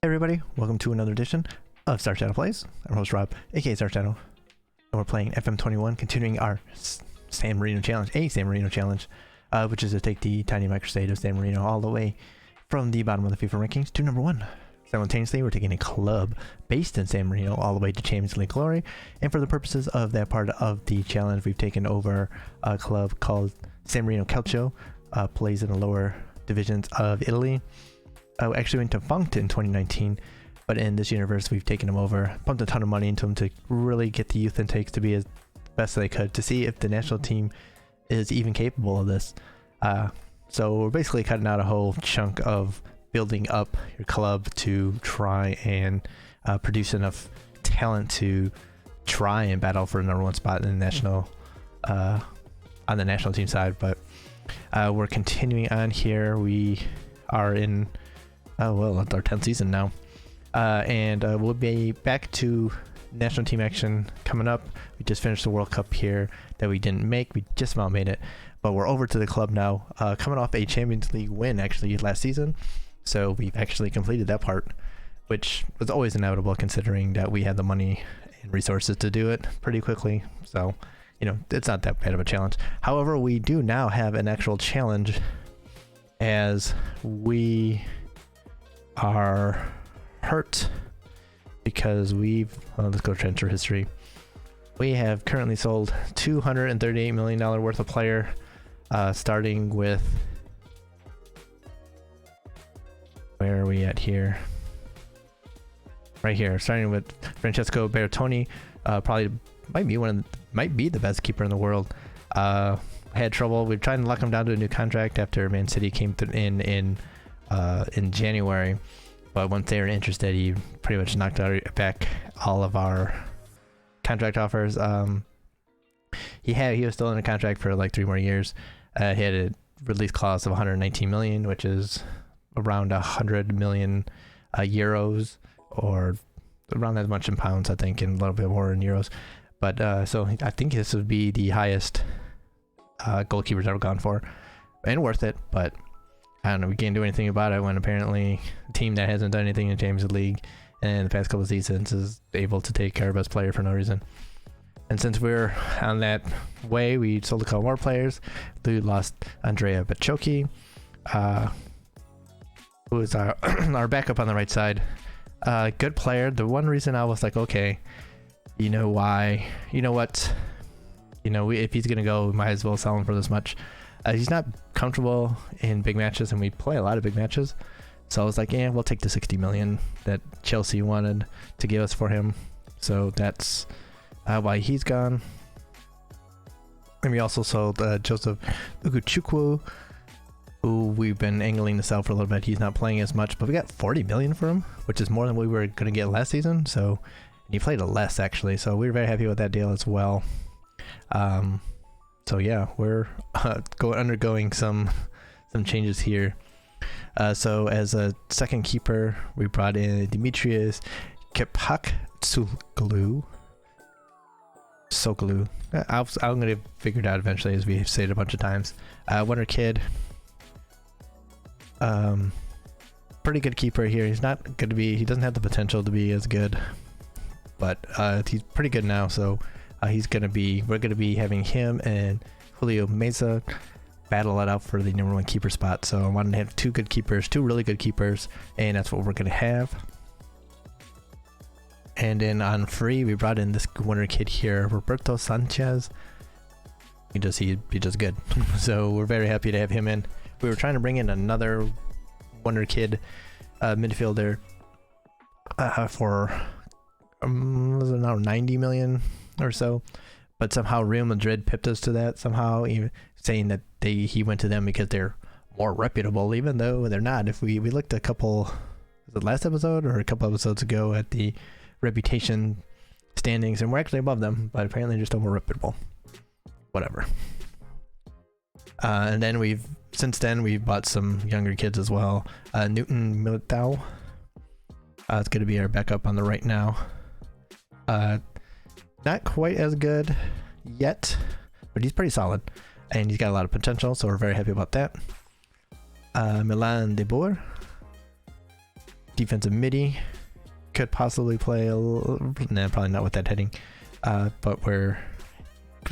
Everybody, welcome to another edition of Star Channel Plays. I'm host Rob, aka Star Channel, and we're playing FM21, continuing our San Marino challenge, which is to take the tiny microstate of San Marino all the way from the bottom of the FIFA rankings to number 1. Simultaneously, we're taking a club based in San Marino all the way to Champions League glory, and for the purposes of that part of the challenge, we've taken over a club called San Marino Calcio, plays in the lower divisions of Italy. Actually went defunct in 2019, but in this universe we've taken them over, pumped a ton of money into them to really get the youth intakes to be as best they could, to see if the national team is even capable of this. So we're basically cutting out a whole chunk of building up your club to try and produce enough talent to try and battle for the number 1 spot in the national on the national team side. But we're continuing on here. We are in it's our 10th season now, and we'll be back to national team action coming up. We just finished the World Cup here that we didn't make. We just about made it, but we're over to the club now, coming off a Champions League win actually last season, so we've actually completed that part, which was always inevitable considering that we had the money and resources to do it pretty quickly. So you know, it's not that bad of a challenge. However, we do now have an actual challenge, as we are hurt because let's go transfer history. We have currently sold $238 million worth of player, starting with, where are we at here? Right here, starting with Francesco Bertoni. Probably might be the best keeper in the world. Had trouble. We're trying to lock him down to a new contract after Man City came in January, but once they were interested, he pretty much knocked back all of our contract offers. He was still in a contract for like 3 more years. He had a release clause of 119 million, which is around 100 million euros, or around that much in pounds, I think, and a little bit more in euros. But so I think this would be the highest goalkeeper's ever gone for, and worth it. But I don't know, we can't do anything about it when apparently a team that hasn't done anything in Champions League in the past couple of seasons is able to take our best player for no reason. And since we're on that way, we sold a couple more players. We lost Andrea Bacciocchi, who is our backup on the right side. Good player. The one reason I was like, okay, you know what, if he's gonna go, we might as well sell him for this much. He's not comfortable in big matches, and we play a lot of big matches, so I was like, yeah, we'll take the 60 million that Chelsea wanted to give us for him. So that's why he's gone. And we also sold Joseph Uguchukwu, who we've been angling to sell for a little bit. He's not playing as much, but we got 40 million for him, which is more than we were going to get last season. So, and he played less actually, so we were very happy with that deal as well. So yeah, we're undergoing some changes here. So as a second keeper, we brought in Dimitrios Kepaktsoglu. I'm gonna figure it out eventually, as we say it a bunch of times. Wonder kid. Pretty good keeper here. He doesn't have the potential to be as good, but he's pretty good now. So we're gonna be having him and Julio Meza battle it out for the number 1 keeper spot. So I wanted to have 2 really good keepers, and that's what we're gonna have. And then on free, we brought in this wonder kid here, Roberto Sanchez. He does good. So we're very happy to have him in. We were trying to bring in another wonder kid midfielder for was it now 90 million or so, but somehow Real Madrid pipped us to that, somehow, even saying that he went to them because they're more reputable, even though they're not. If we looked a couple, was it last episode or a couple episodes ago, at the reputation standings, and we're actually above them, but apparently just more reputable. Whatever. And then since then we've bought some younger kids as well. Newton Militao, it's going to be our backup on the right now. Not quite as good yet, but he's pretty solid, and he's got a lot of potential, so we're very happy about that. Milan de Boer, defensive midi. Could possibly play a little, nah, probably not with that heading. But we're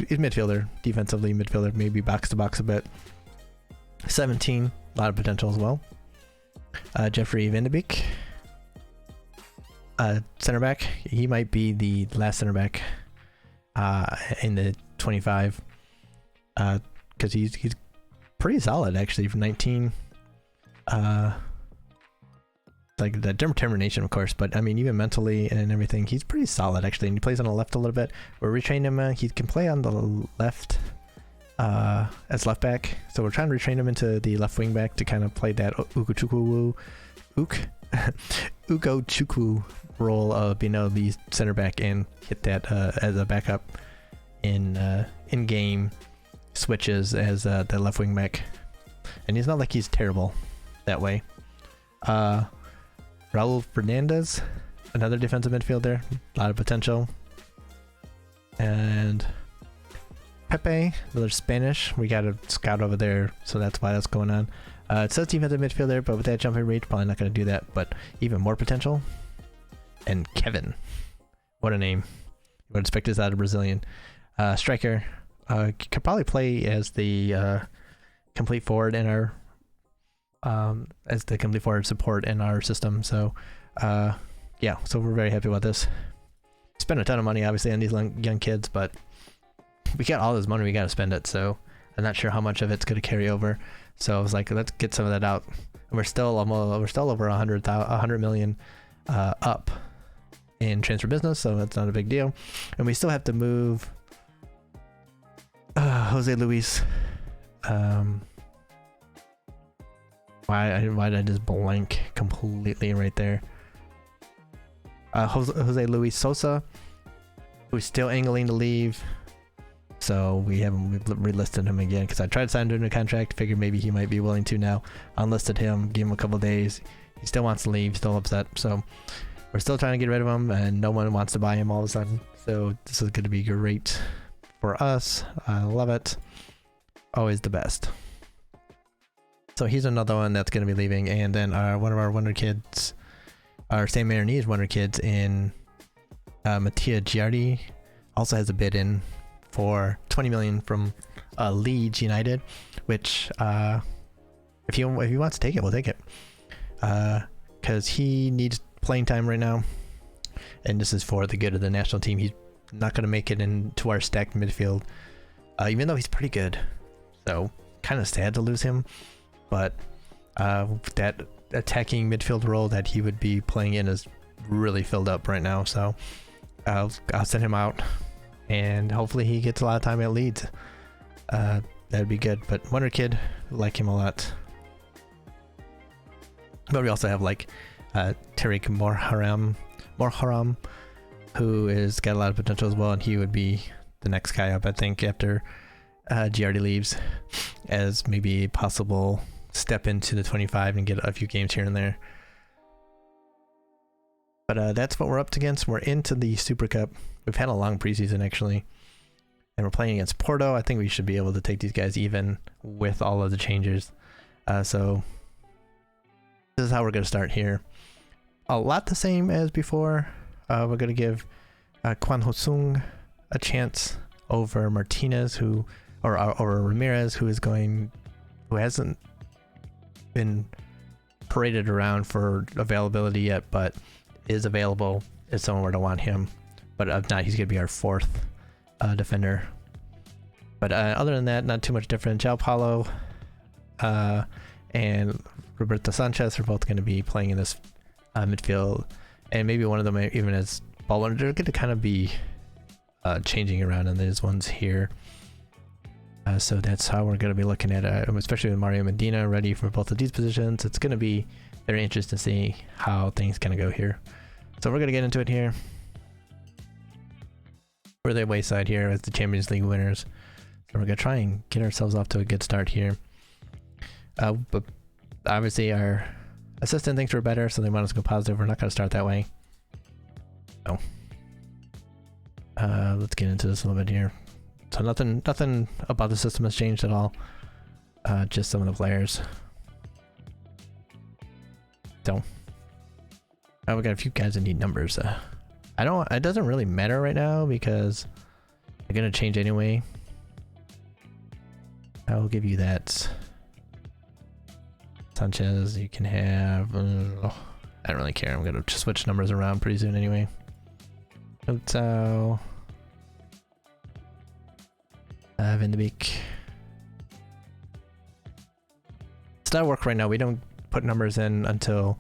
in midfielder, defensively midfielder, maybe box to box a bit. 17, a lot of potential as well. Jeffrey Van de Beek, center back. He might be the last center back in the 25, because he's pretty solid actually for 19. Like the determination, of course, but I mean, even mentally and everything, he's pretty solid actually. And he plays on the left a little bit. We're retraining him. He can play on the left as left back. So we're trying to retrain him into the left wing back to kind of play that Ugochukwu role of being able to be center back and hit that as a backup in game switches as the left wing back. And he's not like he's terrible that way. Raul Fernandez, another defensive midfielder, a lot of potential. And Pepe, another Spanish. We got a scout over there, so that's why that's going on. It says defensive midfielder, but with that jumping reach, probably not going to do that, but even more potential. And Kevin, what a name. You would expect this out of Brazilian. Striker, could probably play as the complete forward in our as the complete forward support in our system. So yeah, so we're very happy about this. Spend a ton of money obviously on these young kids, but we got all this money, we got to spend it, so I'm not sure how much of it's going to carry over. So I was like, let's get some of that out. And we're still over 100 million up in transfer business, so that's not a big deal. And we still have to move Jose Luis. Why did I just blank completely right there? Jose Luis Sosa, who's still angling to leave, so we haven't relisted him again because I tried to sign him to a contract, figured maybe he might be willing to now. Unlisted him, gave him a couple days. He still wants to leave, still upset. So we're still trying to get rid of him, and no one wants to buy him all of a sudden. So this is going to be great for us. I love it. Always the best. So he's another one that's going to be leaving, and then one of our wonder kids, our San Marinese wonder kids in Mattia Giardi, also has a bid in for 20 million from Leeds United, which if he wants to take it, we'll take it, because he needs playing time right now, and this is for the good of the national team. He's not going to make it into our stacked midfield, even though he's pretty good. So kind of sad to lose him. But that attacking midfield role that he would be playing in is really filled up right now. So I'll send him out, and hopefully he gets a lot of time at Leeds. That'd be good. But Wonder Kid, like him a lot. But we also have like Tariq Morharam, who is got a lot of potential as well, and he would be the next guy up, I think, after Giardi leaves, as maybe a possible step into the 25 and get a few games here and there. But that's what we're up against. We're into the Super Cup. We've had a long preseason actually, and we're playing against Porto. I think we should be able to take these guys even with all of the changes. So this is how we're going to start here. A lot the same as before. We're going to give Kwan Ho-sung a chance over Martinez, or Ramirez, who hasn't been paraded around for availability yet, but is available if someone were to want him. But if not, he's going to be our fourth defender. But other than that, not too much different. João Paulo and Roberto Sanchez are both going to be playing in this midfield, and maybe one of them even as ball runner. They're going to kind of be changing around in these ones here. So that's how we're going to be looking at it, especially with Mario Medina ready for both of these positions. It's going to be very interesting to see how things kind of go here. So we're going to get into it here. We're the wayside here as the Champions League winners. So we're going to try and get ourselves off to a good start here. But obviously our assistant thinks we're better, so they want us to go positive. We're not going to start that way. So let's get into this a little bit here. So nothing about the system has changed at all. Just some of the players. So Oh, we got a few guys that need numbers. I don't. It doesn't really matter right now because they're gonna change anyway. I will give you that. Sanchez, you can have. I don't really care. I'm gonna just switch numbers around pretty soon anyway. Hotel. Van de Beek. It's not work right now. We don't put numbers in until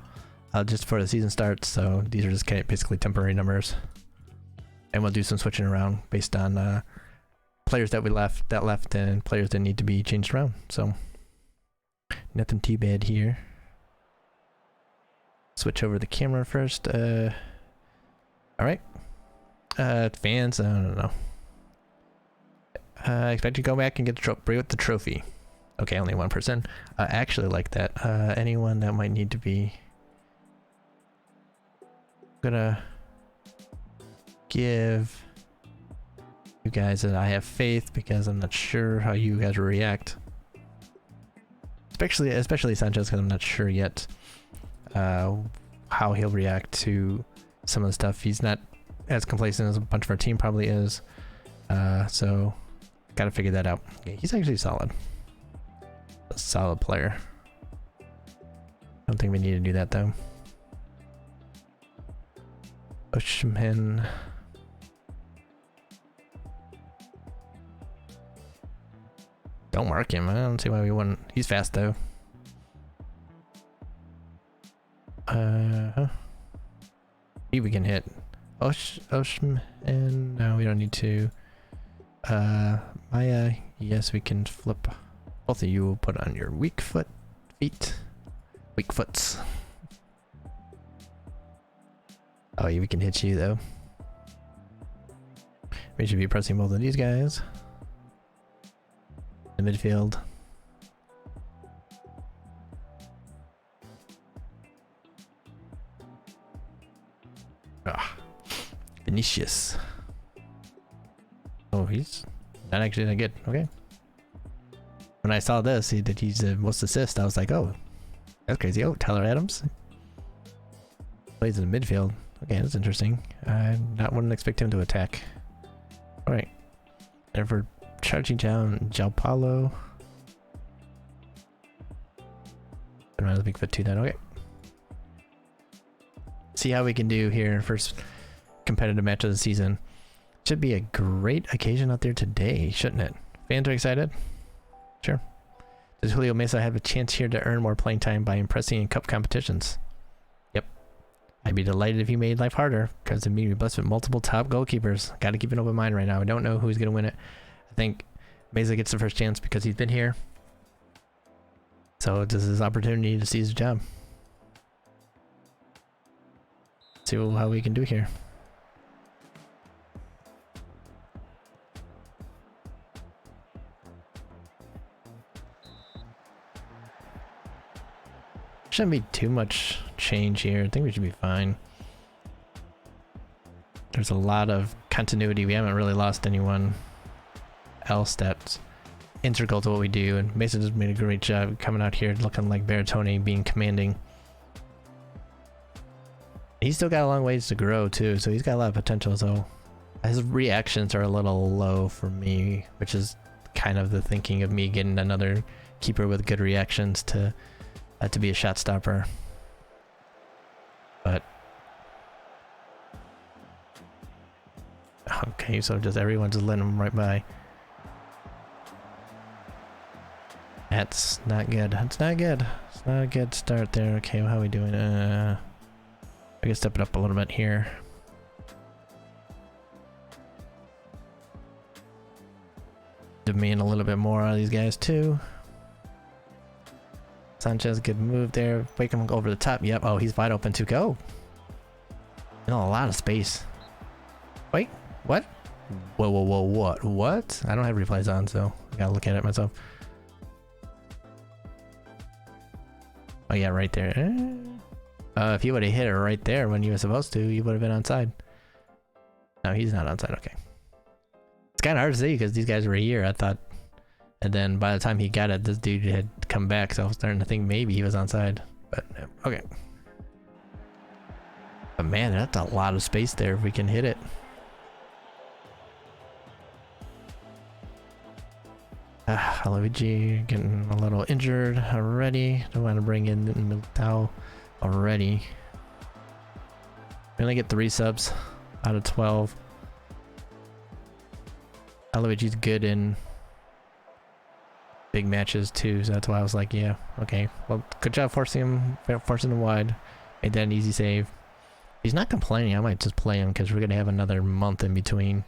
just before the season starts. So these are just kind of basically temporary numbers, and we'll do some switching around based on players that left, and players that need to be changed around. So nothing too bad here. Switch over the camera first. All right. Fans, I don't know. I expect you to go back and get the trophy. Okay, only one person. I actually like that. Anyone that might need to be. I'm gonna give you guys that I have faith because I'm not sure how you guys will react. Especially Sanchez, because I'm not sure yet how he'll react to some of the stuff. He's not as complacent as a bunch of our team probably is. So gotta figure that out. Okay, he's actually solid. A solid player. I don't think we need to do that though. Bushman. Don't mark him. I don't see why we wouldn't. He's fast though. We can hit Oshman. No, we don't need to. Maya, yes, we can flip. Both of you will put on your weak foots. Oh, yeah, we can hit you though. We should be pressing both of these guys. In the midfield. Vinicius. Oh, he's not actually that good. Okay. When I saw this, that he's the most assist, I was like, oh, that's crazy. Oh, Tyler Adams plays in the midfield. Okay, that's interesting. I wouldn't expect him to attack. All right. And for charging down João Paulo. Around the big foot too then. Okay. See how we can do here. First competitive match of the season. Should be a great occasion out there today, shouldn't it? Fans are excited? Sure. Does Julio Mesa have a chance here to earn more playing time by impressing in cup competitions? Yep. I'd be delighted if he made life harder, because it means we're blessed with multiple top goalkeepers. Got to keep an open mind right now. I don't know who's going to win it. I think Mesa gets the first chance because he's been here. So this is his opportunity to seize the job. See how we can do here. Shouldn't be too much change here. I think we should be fine. There's a lot of continuity. We haven't really lost anyone else that's integral to what we do, and Mason has made a great job coming out here looking like Bertone, being commanding. He's still got a long ways to grow too, so he's got a lot of potential. So his reactions are a little low for me, which is kind of the thinking of me getting another keeper with good reactions to be a shot stopper. But okay, so just everyone just letting him right by. That's not good. That's not good. It's not a good start there. Okay, well, how are we doing? I can step it up a little bit here. Demand a little bit more out of these guys too. Sanchez, good move there. Wake him over the top. Yep. Oh, he's wide open to go. You know, a lot of space. Wait, what? Whoa, whoa, whoa, what? I don't have replays on, so I gotta look at it myself. Oh yeah, right there. If he would have hit it right there when he was supposed to, he would have been onside. No, he's not onside. Okay. It's kind of hard to see because these guys were here, I thought. And then by the time he got it, this dude had come back, so I was starting to think maybe he was onside. But okay. But man, that's a lot of space there if we can hit it. Luigi getting a little injured already. Don't want to bring in Militao already. We only get 3 subs out of 12. Luigi's good in big matches too, so that's why I was like, yeah, okay. Well, good job forcing him wide. Made that an easy save. He's not complaining. I might just play him because we're gonna have another month in between.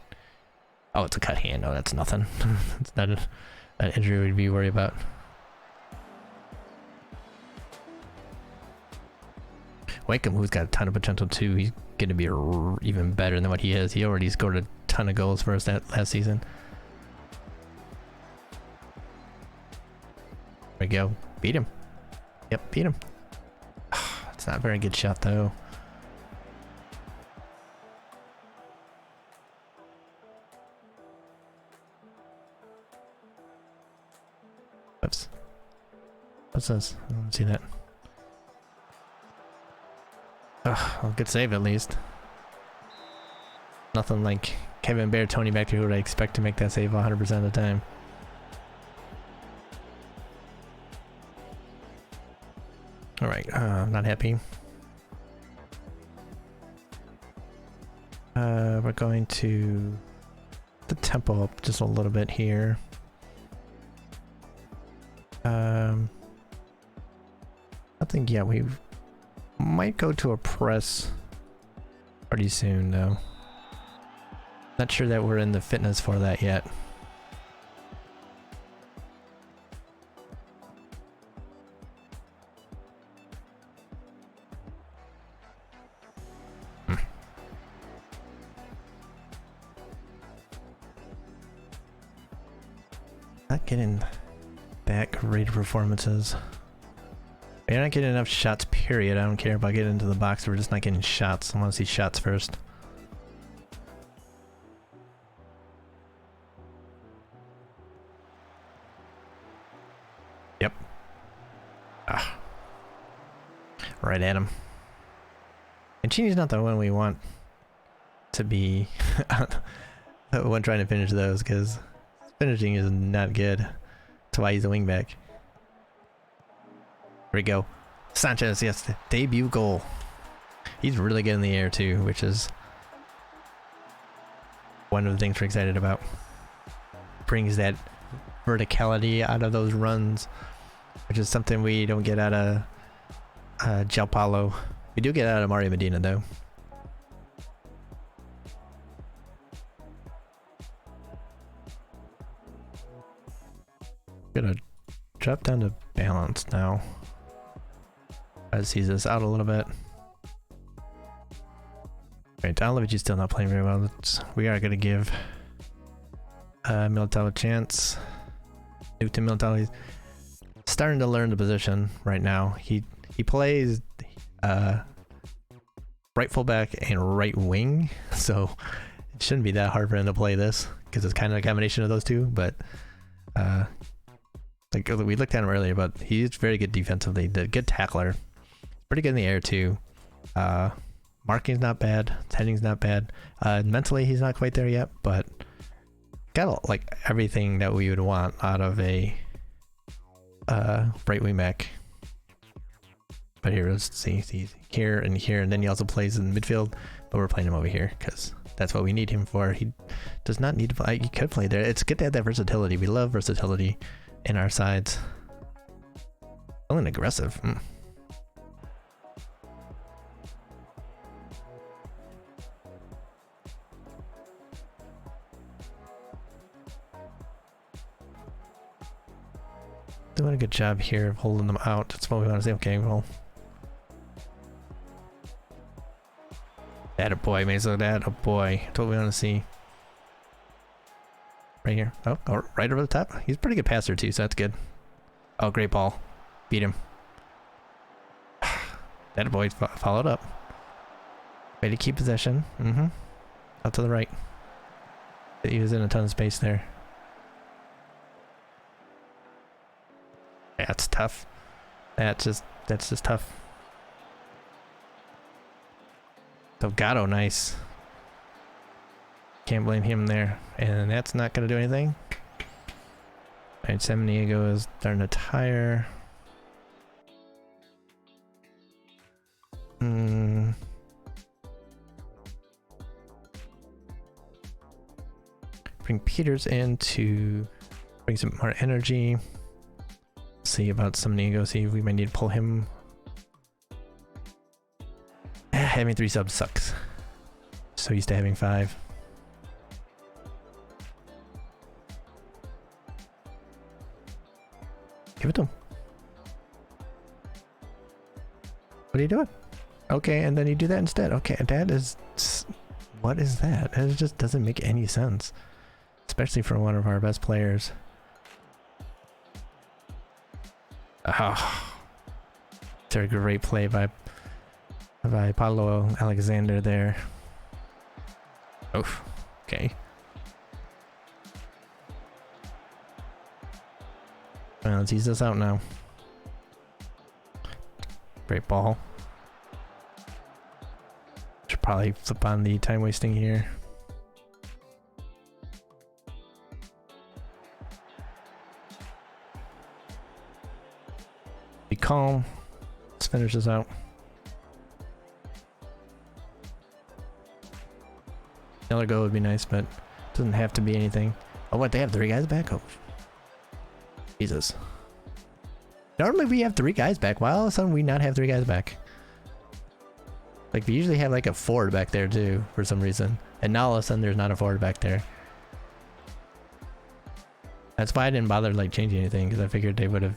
Oh, it's a cut hand. No, that's nothing. It's not an injury we'd be worried about. Wakeham, who's got a ton of potential too, he's going to be even better than what he is. He already scored a ton of goals for us last season. There we go. Beat him. Yep, beat him. It's not a very good shot though. Oops. What's this? I don't see that. Well, good save at least. Nothing like Kevin Bear, Tony back there who would I expect to make that save 100% of the time. Alright, I'm not happy. We're going to the tempo up just a little bit here. I think, yeah, we might go to a press pretty soon, though. Not sure that we're in the fitness for that yet. Not getting that great performances. We're not getting enough shots, period. I don't care about getting into the box. We're just not getting shots. I want to see shots first. Yep. Right at him. And Chini's not the one we want to be the one trying to finish those, because finishing is not good. That's why he's a wingback. Here we go. Sanchez, yes, debut goal. He's really good in the air too, which is one of the things we're excited about. Brings that verticality out of those runs, which is something we don't get out of João Paulo. We do get out of Mario Medina though. Gonna drop down to balance now. Try to seize this out a little bit. Right, Dalovic is still not playing very well. We are gonna give Militao a chance. Newton Militao is starting to learn the position right now. He plays right fullback and right wing, so it shouldn't be that hard for him to play this because it's kind of a combination of those two. But like we looked at him earlier, but he's very good defensively. The good tackler, pretty good in the air too. Marking's not bad, heading's not bad. Mentally, he's not quite there yet, but got like everything that we would want out of a right wing back. But here, let's see, he's here, and then he also plays in midfield, but we're playing him over here because that's what we need him for. He does not need to play. He could play there. It's good to have that versatility. We love versatility in our sides. Feeling aggressive. Doing a good job here of holding them out. That's what we want to say. Okay, well. That a boy, Mazo. That a boy. That's what we want to see. Right here. Oh, right over the top. He's a pretty good passer too, so that's good. Oh, great ball. Beat him. That a boy followed up. Way to keep possession. Out to the right. He was in a ton of space there. That's tough. That's just tough. Delgado, nice. Can't blame him there. And that's not going to do anything. Alright, San Diego is starting to tire. Bring Peters in to bring some more energy. See about San Diego, see if we might need to pull him. Having 3 subs sucks. So used to having 5. Give it to him. What are you doing? Okay, and then you do that instead. Okay, that is... What is that? It just doesn't make any sense. Especially for one of our best players. Oh. It's a great play by Paulo Alexander there. Oof. Okay. Well, let's ease this out now. Great ball. Should probably flip on the time wasting here. Be calm. Let's finish this out. Another go would be nice, but it doesn't have to be anything. Oh, what? They have 3 guys back? Oh, Jesus. Normally we have 3 guys back. Why all of a sudden we not have 3 guys back? Like, we usually have like a forward back there too, for some reason. And now all of a sudden there's not a forward back there. That's why I didn't bother like changing anything, because I figured they would have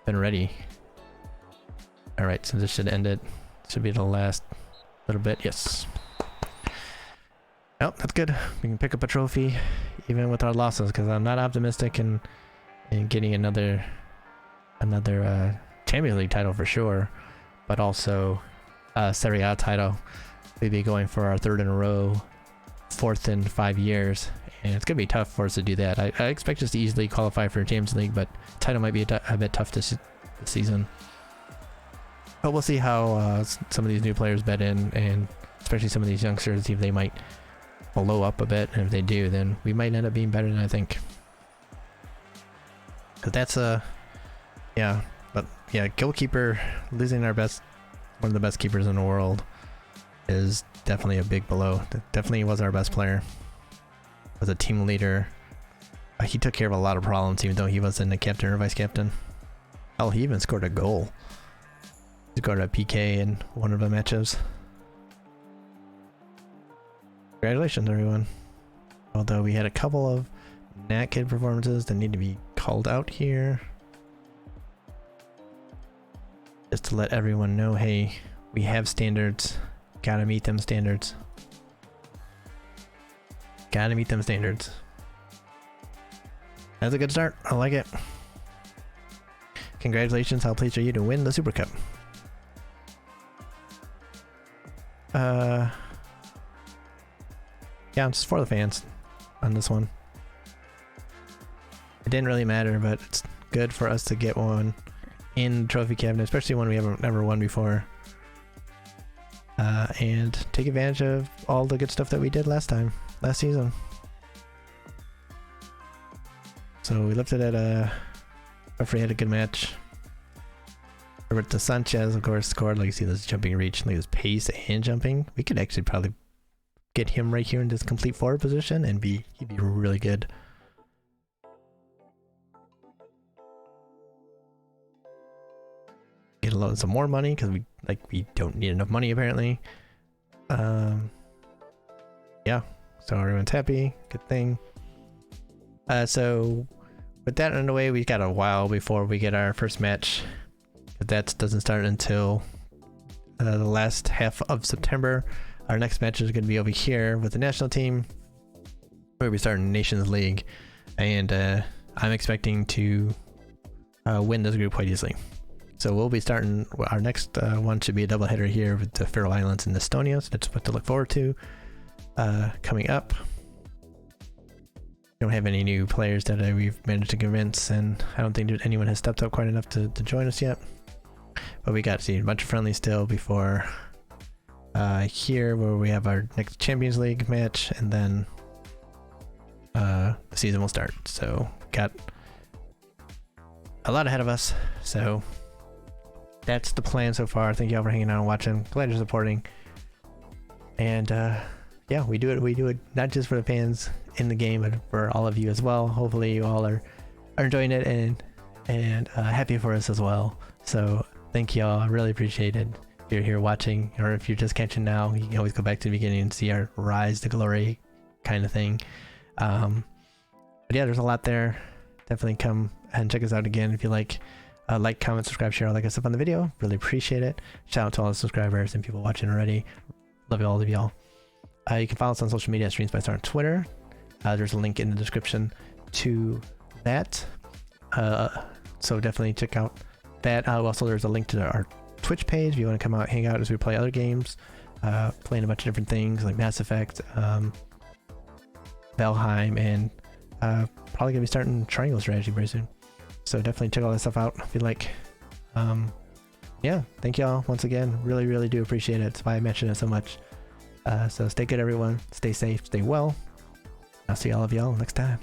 been ready. Alright, so this should end it. Should be the last little bit. Yes. Oh, that's good. We can pick up a trophy even with our losses, because I'm not optimistic in getting another Champions League title for sure, but also Serie A title. We'd be going for our 3rd in a row, 4th in 5 years, and it's gonna be tough for us to do that. I expect us to easily qualify for a Champions League, but title might be a bit tough this season. But we'll see how some of these new players bed in, and especially some of these youngsters, see if they might blow up a bit, and if they do, then we might end up being better than I think. But that's yeah, but yeah, goalkeeper, losing one of the best keepers in the world is definitely a big blow. Definitely was our best player. Was a team leader. He took care of a lot of problems, even though he wasn't a captain or vice captain. Oh, he even scored a goal. He scored a PK in one of the matches. Congratulations, everyone. Although we had a couple of Nat Kid performances that need to be called out here. Just to let everyone know, hey, we have standards. Gotta meet them standards. Gotta meet them standards. That's a good start. I like it. Congratulations. How pleased are you to win the Super Cup? Yeah, just for the fans on this one. It didn't really matter, but it's good for us to get one in the trophy cabinet, especially one we haven't never won before. And take advantage of all the good stuff that we did last season. So we lifted at referee had a good match. Roberto Sanchez, of course, scored. Like you see this jumping reach, like his pace and jumping. We could actually probably get him right here in this complete forward position, and he'd be really good. Get a lot some more money because we don't need enough money apparently. Yeah, so everyone's happy. Good thing. So with that underway, we got a while before we get our first match. But that doesn't start until the last half of September. Our next match is going to be over here with the national team. We'll be starting Nations League, and I'm expecting to win this group quite easily. So we'll be starting, our next one should be a doubleheader here with the Faroe Islands and Estonia, so that's what to look forward to coming up. Don't have any new players that we've managed to convince, and I don't think anyone has stepped up quite enough to join us yet. But we got to see a bunch of friendlies still before here where we have our next Champions League match, and then the season will start. So got a lot ahead of us. So that's the plan so far. Thank y'all for hanging out and watching. Glad you're supporting. And yeah, we do it not just for the fans in the game, but for all of you as well. Hopefully you all are enjoying it and happy for us as well. So thank y'all. I really appreciate it. If you're here watching, or if you're just catching now, you can always go back to the beginning and see our rise to glory kind of thing. But yeah, there's a lot there. Definitely come and check us out again if you like. Like, comment, subscribe, share all that good stuff on the video. Really appreciate it. Shout out to all the subscribers and people watching already. Love you all of y'all. You can follow us on social media at Streams by Star on Twitter. There's a link in the description to that. So definitely check out that. Also, there's a link to our Twitch page if you want to come out and hang out as we play other games. Playing a bunch of different things like Mass Effect, Valheim, and probably gonna be starting Triangle Strategy very soon. So definitely check all that stuff out if you like. Yeah, thank y'all once again. Really do appreciate it. That's why I mention it so much. So stay good, everyone. Stay safe, stay well. I'll see all of y'all next time.